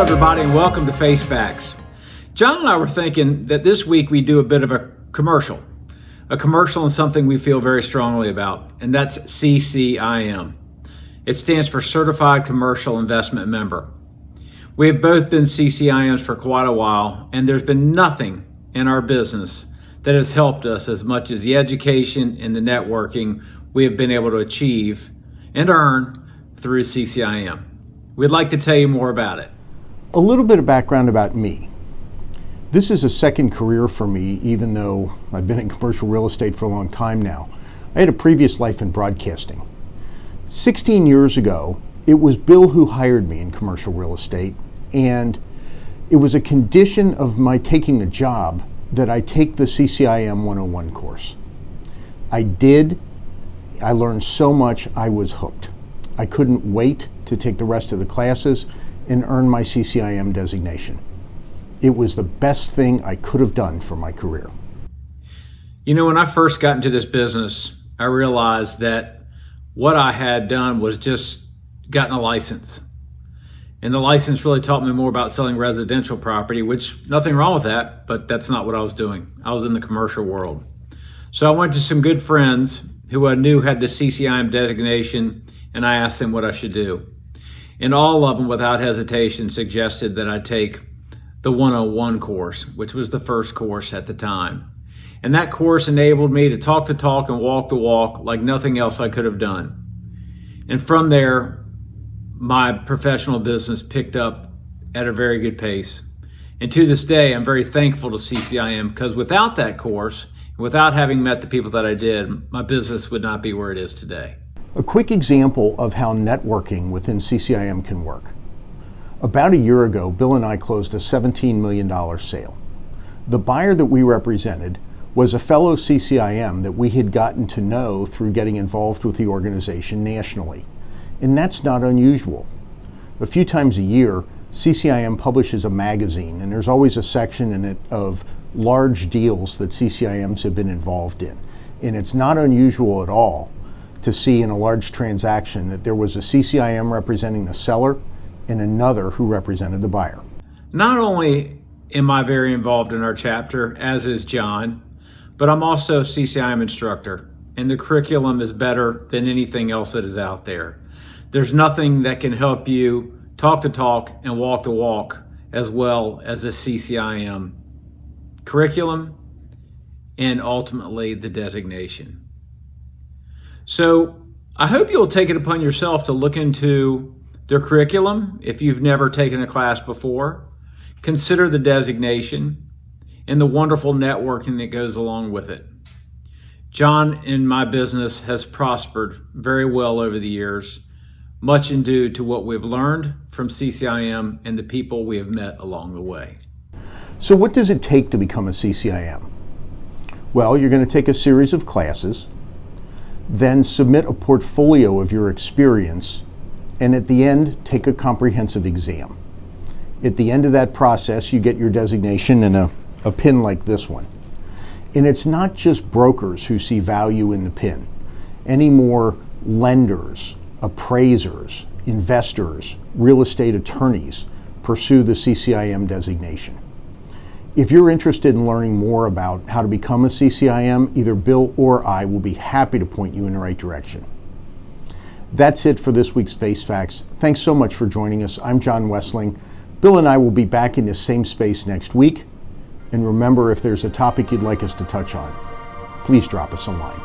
everybody, and welcome to Face Facts. John and I were thinking that this week we do a bit of a commercial on something we feel very strongly about, and that's CCIM. It stands for Certified Commercial Investment Member. We have both been CCIMs for quite a while, and there's been nothing in our business that has helped us as much as the education and the networking we have been able to achieve and earn through CCIM. We'd like to tell you more about it. A little bit of background about me. This is a second career for me, even though I've been in commercial real estate for a long time now. I had a previous life in broadcasting. 16 years ago, it was Bill who hired me in commercial real estate, and it was a condition of my taking the job that I take the CCIM 101 course. I did. I learned so much, I was hooked. I couldn't wait to take the rest of the classes and earn my CCIM designation. It was the best thing I could have done for my career. You know, when I first got into this business, I realized that what I had done was just gotten a license. And the license really taught me more about selling residential property, which nothing wrong with that, but that's not what I was doing. I was in the commercial world. So I went to some good friends who I knew had the CCIM designation, and I asked them what I should do. And all of them, without hesitation, suggested that I take the 101 course, which was the first course at the time. And that course enabled me to talk the talk and walk the walk like nothing else I could have done. And from there, my professional business picked up at a very good pace. And to this day, I'm very thankful to CCIM, because without that course, without having met the people that I did, my business would not be where it is today. A quick example of how networking within CCIM can work. About a year ago, Bill and I closed a $17 million sale. The buyer that we represented was a fellow CCIM that we had gotten to know through getting involved with the organization nationally. And that's not unusual. A few times a year, CCIM publishes a magazine, and there's always a section in it of large deals that CCIMs have been involved in. And it's not unusual at all to see in a large transaction that there was a CCIM representing the seller and another who represented the buyer. Not only am I very involved in our chapter, as is John, but I'm also a CCIM instructor, and the curriculum is better than anything else that is out there. There's nothing that can help you talk the talk and walk the walk as well as a CCIM curriculum and ultimately the designation. So I hope you'll take it upon yourself to look into their curriculum if you've never taken a class before. Consider the designation and the wonderful networking that goes along with it. John in my business has prospered very well over the years, much in due to what we've learned from CCIM and the people we have met along the way. So what does it take to become a CCIM? Well, you're going to take a series of classes, then submit a portfolio of your experience, and at the end, take a comprehensive exam. At the end of that process, you get your designation and a pin like this one. And it's not just brokers who see value in the pin. Anymore, lenders, appraisers, investors, real estate attorneys pursue the CCIM designation. If you're interested in learning more about how to become a CCIM, either Bill or I will be happy to point you in the right direction. That's it for this week's Face Facts. Thanks so much for joining us. I'm John Wessling. Bill and I will be back in this same space next week. And remember, if there's a topic you'd like us to touch on, please drop us a line.